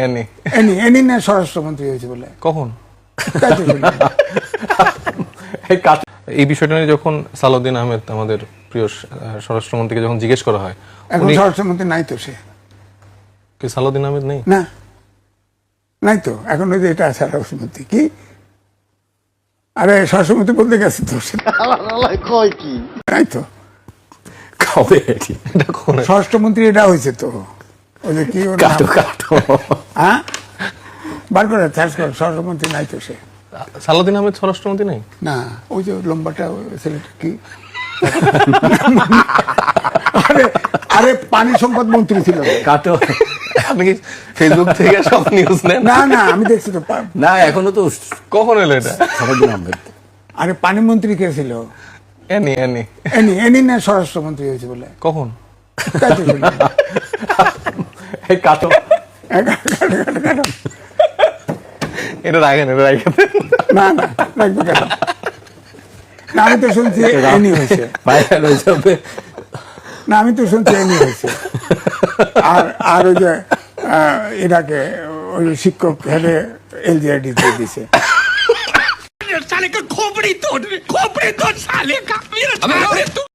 Any any any না স্বরাষ্ট্রমন্ত্রী হয়েছে বলে কখন তাই তো শুনলাম। এই বিষয়টা নিয়ে যখন সালাউদ্দিন আহমেদ আমাদের প্রিয় স্বরাষ্ট্রমন্ত্রীকে যখন জিজ্ঞেস করা হয়, এখন স্বরাষ্ট্রমন্ত্রী নাই তো সে, কি সালাউদ্দিন আহমেদ নেই? না নাই তো এখন ওই যে এটা স্বরাষ্ট্রমন্ত্রী কি, আরে স্বরাষ্ট্রমন্ত্রী বলতে গেছে তো সে কয় কি নাই তো, কবে এটা কখন? স্বরাষ্ট্রমন্ত্রী এটা হয়েছে তো ওই যে কি ওর নাম? কাটো কাটো হ্যাঁ বার করে সার্চ করো, স্বরাষ্ট্রমন্ত্রী নাই তো সে, সালাউদ্দিন আহমেদ স্বরাষ্ট্রমন্ত্রী নেই? না ওই যে লম্বাটা ওই ছেলেটা কি আরে আরে পানি সম্পদ মন্ত্রী ছিল। কাটো আপনি কি ফেসবুক থেকে সব নিউজ নেন? না না আমি দেখছি তো না এখনো তো কখন এলো এটা? সালাউদ্দিন আহমেদ আরে পানি মন্ত্রী কে ছিল? এনি এনি এনি এনি না স্বরাষ্ট্রমন্ত্রী হয়েছে বলে কখন? তাই তো শুনলাম। কাটো এটা রাখেন, এটা রাখেন। না না লাগবে কেন? না আমি তো শুনছি এনি হয়েছে, ভাইরাল হয়ে যাবে। না আমি তো শুনছি এনি হয়েছে। আর আর ওই যে এটাকে ওই শিক্ষক হেরে এলজিআইডি দিয়ে দিছে। साले का खोपड़ी तोड़ साले का